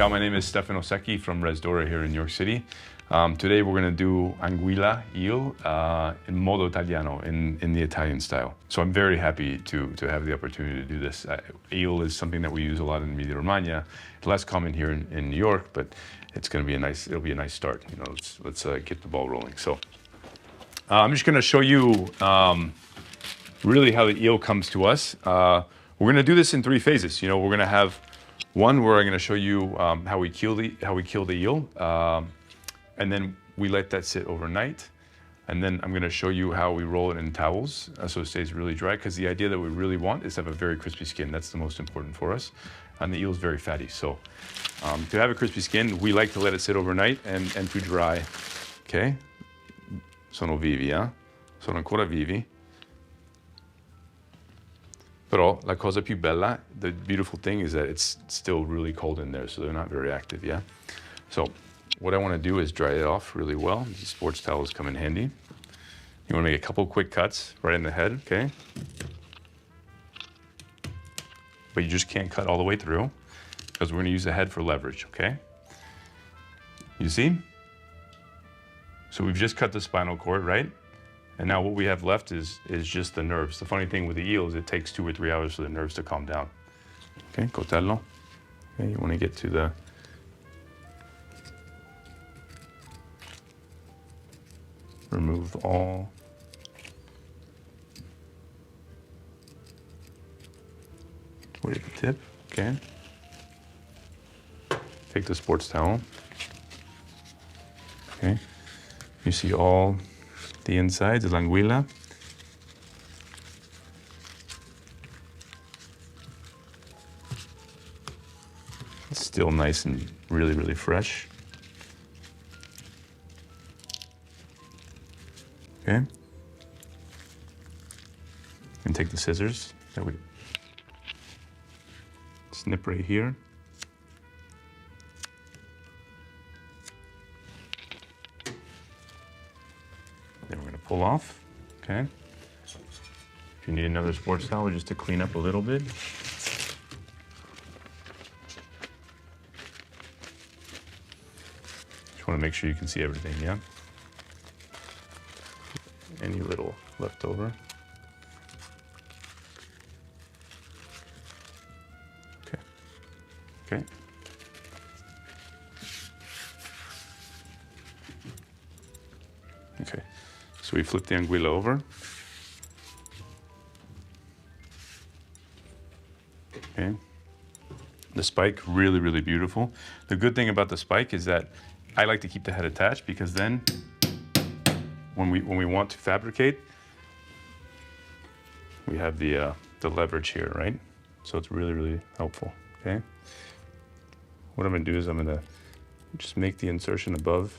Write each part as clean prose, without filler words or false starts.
Ciao, my name is Stefano Secchi from Rezdora here in New York City. Today we're going to do Anguilla eel in modo Italiano, in the Italian style. So I'm very happy to have the opportunity to do this. Eel is something that we use a lot in Emilia Romagna. Less common here in New York, but it's going to be it'll be a nice start. You know, let's get the ball rolling. So I'm just going to show you really how the eel comes to us. We're going to do this in 3 phases. You know, we're going to have one where I'm going to show you how we kill the eel, and then we let that sit overnight. And then I'm going to show you how we roll it in towels so it stays really dry. Because the idea that we really want is to have a very crispy skin. That's the most important for us. And the eel is very fatty, so to have a crispy skin, we like to let it sit overnight and to dry. Okay, sono vivi, sono ancora vivi. Però la cosa più bella, the beautiful thing is that it's still really cold in there, so they're not very active, yeah? So what I want to do is dry it off really well. These sports towels come in handy. You want to make a couple quick cuts right in the head, okay? But you just can't cut all the way through because we're going to use the head for leverage, okay? You see? So we've just cut the spinal cord, right? And now what we have left is just the nerves. The funny thing with the eel is it takes 2 or 3 hours for the nerves to calm down. Okay, coltello. Okay, you want to get to the... Remove all... Way at the tip, okay. Take the sports towel. Okay, you see all the insides of Anguilla. It's still nice and really, really fresh. Okay. And take the scissors that we snip right here. Then we're going to pull off, okay? If you need another sports towel just to clean up a little bit. Just want to make sure you can see everything, yeah? Any little leftover. Okay. Okay. Okay. So we flip the anguilla over. Okay. The spike, really, really beautiful. The good thing about the spike is that I like to keep the head attached because then when we want to fabricate, we have the leverage here, right? So it's really, really helpful, okay? What I'm gonna do is I'm gonna just make the insertion above.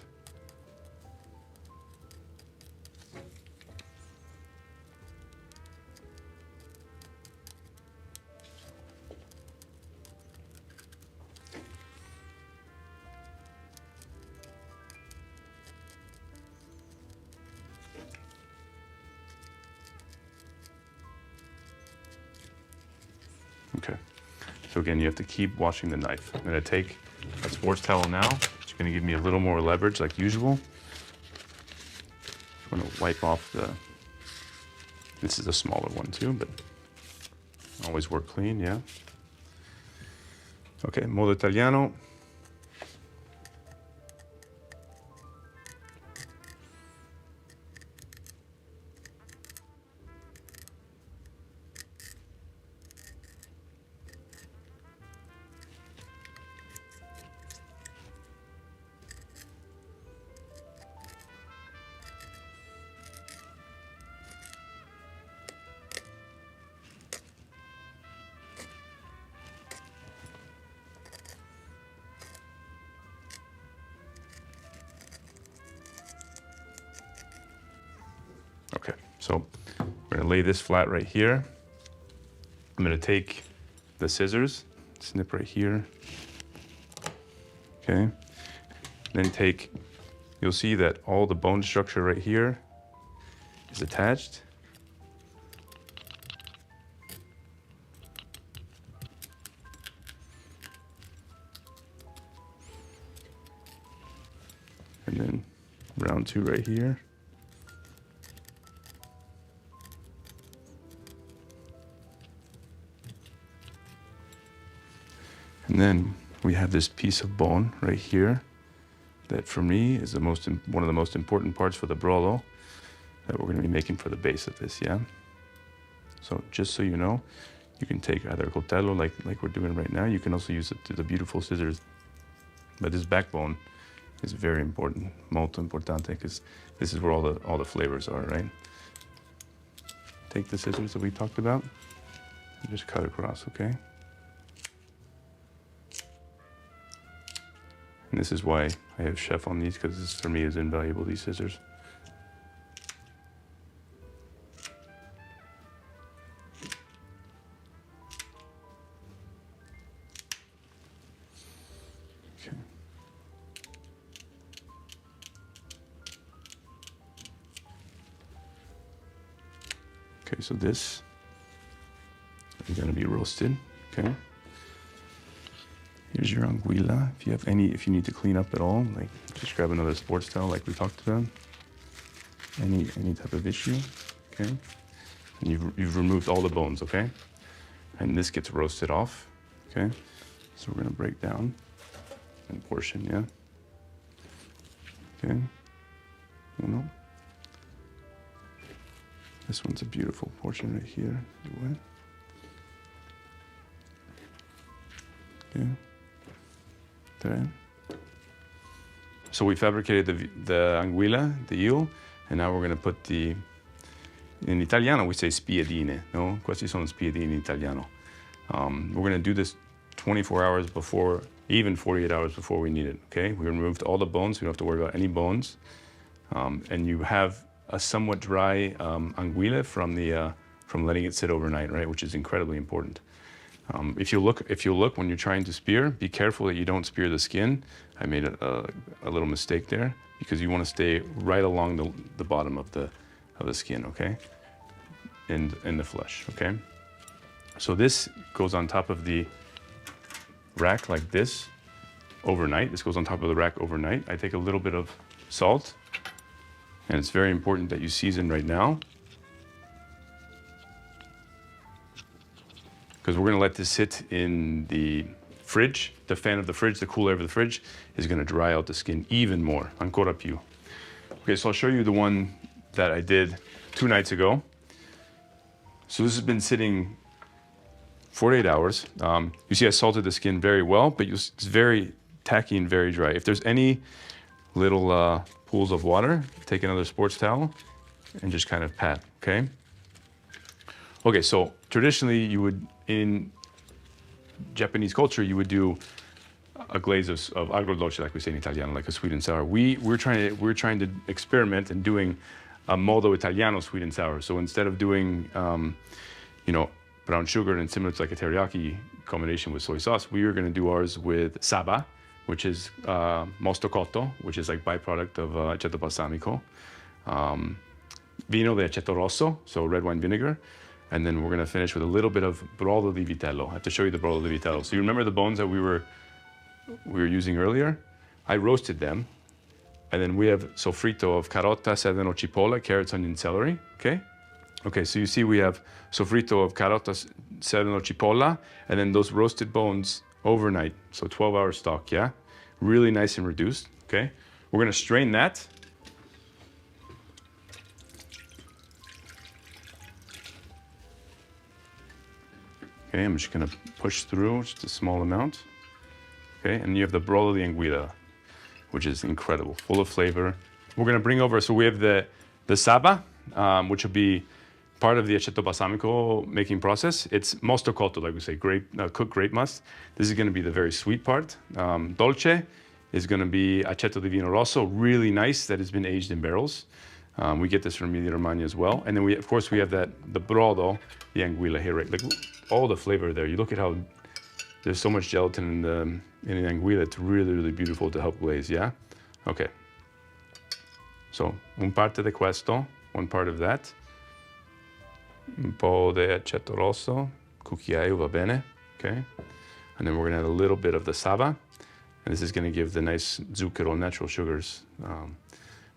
Okay, so again, you have to keep washing the knife. I'm gonna take a sports towel now. It's gonna give me a little more leverage like usual. I'm gonna wipe off this is a smaller one too, but always work clean, yeah. Okay, modo Italiano. Okay, so we're gonna lay this flat right here. I'm gonna take the scissors, snip right here. Okay, then you'll see that all the bone structure right here is attached. And then round 2 right here. And then we have this piece of bone right here that for me is one of the most important parts for the brodo that we're going to be making for the base of this, yeah? So just so you know, you can take either a coltello like we're doing right now. You can also use the beautiful scissors. But this backbone is very important, molto importante, because this is where all the flavors are, right? Take the scissors that we talked about and just cut across, okay? And this is why I have chef on these, because this for me is invaluable, these scissors. Okay. Okay, so this is gonna be roasted, okay? Here's your anguilla. If you need to clean up at all, like just grab another sports towel like we talked about. Any type of issue, okay? And you've removed all the bones, okay? And this gets roasted off, okay? So we're gonna break down and portion, yeah? Okay, This one's a beautiful portion right here. Okay. So we fabricated the anguilla, the eel, and now we're going to put in Italiano we say spiedine, no? Questi sono spiedini in Italiano. We're going to do this 24 hours before, even 48 hours before we need it, okay? We removed all the bones, we don't have to worry about any bones. And you have a somewhat dry anguilla from letting it sit overnight, right? Which is incredibly important. If you look when you're trying to spear, be careful that you don't spear the skin. I made a little mistake there because you want to stay right along the bottom of the skin, okay? And the flesh, okay? So this goes on top of the rack like this overnight. This goes on top of the rack overnight. I take a little bit of salt, and it's very important that you season right now, because we're going to let this sit in the fridge. The fan of the fridge, the cool air of the fridge, is going to dry out the skin even more. Ancora più. Okay, so I'll show you the one that I did 2 nights ago. So this has been sitting 48 hours. You see I salted the skin very well, but it's very tacky and very dry. If there's any little pools of water, take another sports towel and just kind of pat, okay? Okay, so traditionally in Japanese culture, you would do a glaze of agrodolce, like we say in Italiano, like a sweet and sour. We're trying to experiment in doing a modo Italiano sweet and sour. So instead of doing, brown sugar and similar to like a teriyaki combination with soy sauce, we are going to do ours with saba, which is mosto cotto, which is like byproduct of aceto balsamico, vino de aceto rosso, so red wine vinegar. And then we're going to finish with a little bit of brodo di vitello. I have to show you the brodo di vitello. So you remember the bones that we were using earlier? I roasted them. And then we have sofrito of carota, sedano, cipolla, carrots, onion, celery. Okay? Okay, so you see we have sofrito of carota, sedano, cipolla, and then those roasted bones overnight. So 12-hour stock, yeah? Really nice and reduced, okay? We're going to strain that. Okay, I'm just gonna push through just a small amount. Okay, and you have the brodo di anguilla, which is incredible, full of flavor. We're gonna bring over, so we have the saba, which will be part of the aceto balsamico making process. It's mosto cotto, like we say, cooked grape must. This is gonna be the very sweet part. Dolce is gonna be aceto di vino rosso, really nice, that has been aged in barrels. We get this from Emilia Romagna as well. And then we have the brodo di anguilla here, right? Like all the flavor there. You look at how there's so much gelatin in the anguilla. It's really, really beautiful to help glaze, yeah? Okay. So, un parte di questo, one part of that. Un po' di aceto rosso, cucchiaio va bene, okay? And then we're gonna add a little bit of the saba. And this is going to give the nice zucchero, natural sugars.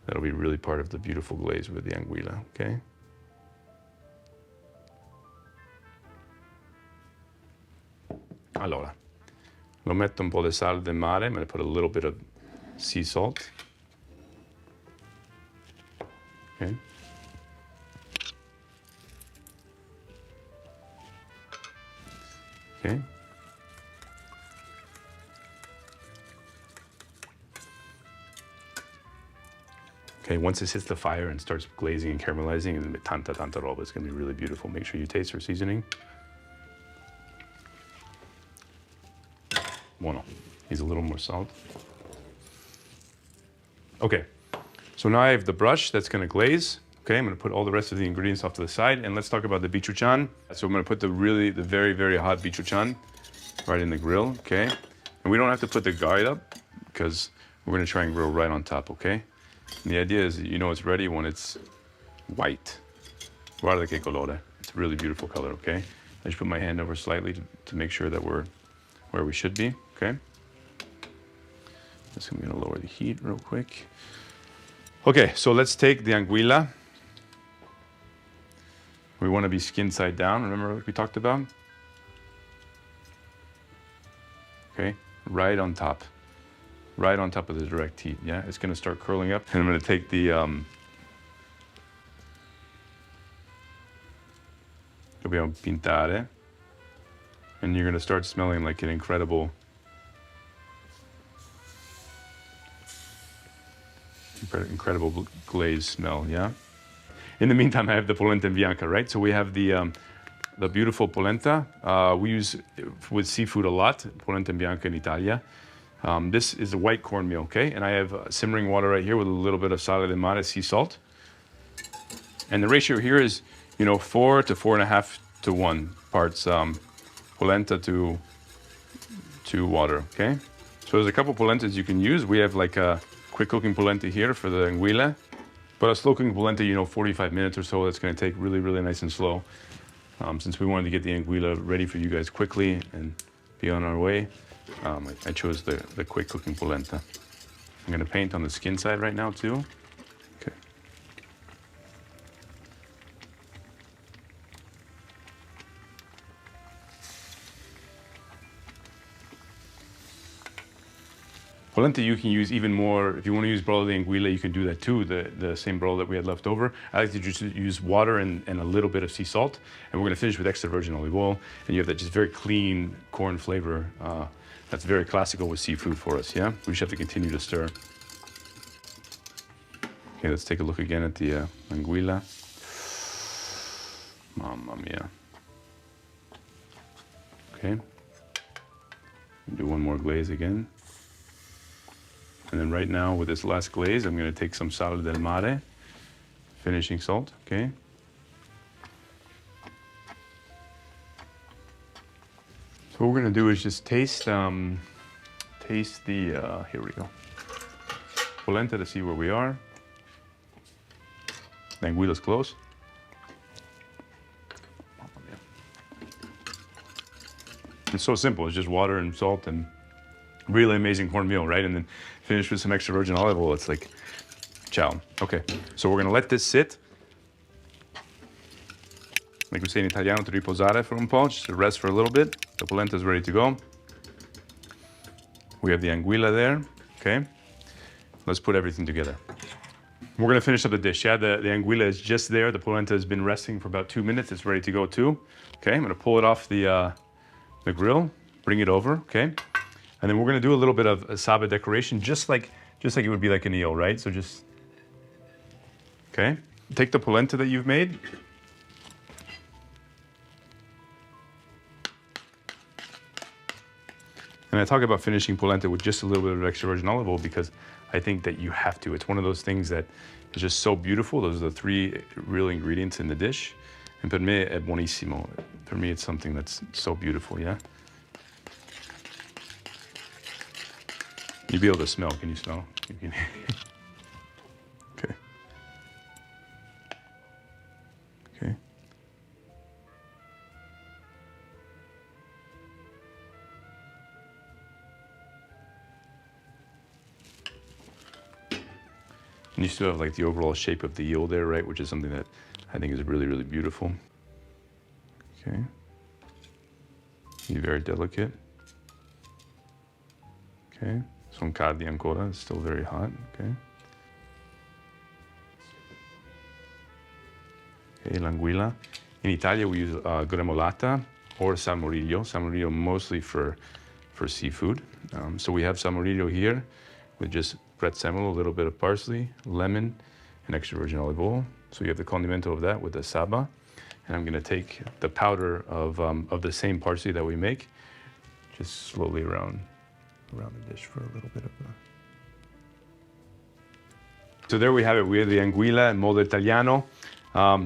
That'll be really part of the beautiful glaze with the anguilla, okay? Allora, lo metto un po' di sale del mare. I'm going to put a little bit of sea salt. Okay. Okay. Okay, once this hits the fire and starts glazing and caramelizing, and tanta roba, it's gonna be really beautiful. Make sure you taste our seasoning. Bueno, needs a little more salt. Okay, so now I have the brush that's gonna glaze. Okay, I'm gonna put all the rest of the ingredients off to the side, and let's talk about the Binchotan. So I'm gonna put the very, very hot Binchotan right in the grill, okay? And we don't have to put the guide up because we're gonna try and grill right on top, okay? And the idea is that you know it's ready when it's white. Guarda che colore. It's a really beautiful color, okay? I just put my hand over slightly to make sure that we're where we should be, okay? Just gonna lower the heat real quick. Okay, so let's take the anguilla. We want to be skin side down, remember what we talked about? Okay, right on top of the direct heat, yeah? It's gonna start curling up, and I'm gonna take the, dobbiamo pintare, and you're gonna start smelling like an incredible glaze smell, yeah? In the meantime, I have the polenta bianca, right? So we have the beautiful polenta. We use with seafood a lot, polenta bianca in Italia. This is a white cornmeal, okay? And I have simmering water right here with a little bit of sale di mare, sea salt. And the ratio here is, 4 to 4.5 to 1 parts polenta to water, okay? So there's a couple polentas you can use. We have like a quick cooking polenta here for the anguilla. But a slow cooking polenta, 45 minutes or so, that's gonna take really, really nice and slow. Since we wanted to get the anguilla ready for you guys quickly and be on our way, I chose the quick cooking polenta. I'm gonna paint on the skin side right now too. Okay. Polenta you can use even more. If you want to use brodo di anguilla, you can do that too, the same brodo that we had left over. I like to just use water and a little bit of sea salt. And we're going to finish with extra virgin olive oil. And you have that just very clean corn flavor. That's very classical with seafood for us, yeah? We just have to continue to stir. Okay, let's take a look again at the anguilla. Mamma mia. Okay. Do one more glaze again. And then right now with this last glaze, I'm gonna take some sale del mare, finishing salt, okay? So what we're gonna do is just taste the, here we go, polenta to see where we are. The anguilla's close. It's so simple, it's just water and salt and really amazing cornmeal, right? And then finish with some extra virgin olive oil. It's like, ciao. Okay, so we're gonna let this sit. Like we say in Italiano, to riposare for un po', just to rest for a little bit. The polenta is ready to go. We have the anguilla there, okay? Let's put everything together. We're gonna finish up the dish, yeah? The anguilla is just there. The polenta has been resting for about 2 minutes. It's ready to go too. Okay, I'm gonna pull it off the grill, bring it over, okay? And then we're gonna do a little bit of a Saba decoration, just like it would be like an eel, right? So just, okay. Take the polenta that you've made. And I talk about finishing polenta with just a little bit of extra virgin olive oil because I think that you have to. It's one of those things that is just so beautiful. Those are the 3 real ingredients in the dish. And per me è buonissimo. For me, it's something that's so beautiful, yeah? You'll be able to smell. Can you smell? Okay. Okay. And you still have like the overall shape of the eel there, right? Which is something that I think is really, really beautiful. Okay. Be very delicate. Okay. Some cardi ancora, it's still very hot. Okay. Okay, l'anguilla. In Italia, we use gremolata or samorillo. Samorillo mostly for seafood. So we have samorillo here with just prezzemolo, a little bit of parsley, lemon, and extra virgin olive oil. So you have the condimento of that with the saba. And I'm gonna take the powder of the same parsley that we make, just slowly around the dish for a little bit of a... So there we have it. We have the anguilla in modo Italiano.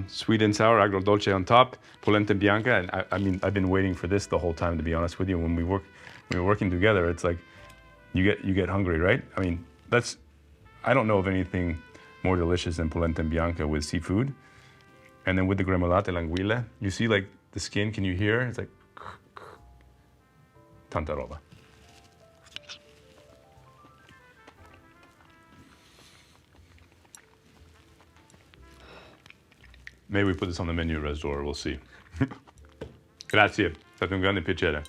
Sweet and sour, agrodolce on top, polenta bianca. And I mean, I've been waiting for this the whole time, to be honest with you. When we're working together, it's like, you get hungry, right? I mean, I don't know of anything more delicious than polenta bianca with seafood. And then with the gremolata, l'anguilla, you see like the skin, can you hear? It's like, tanta roba. Maybe we put this on the menu, Rezdora, we'll see. Grazie, è stato un grande piacere.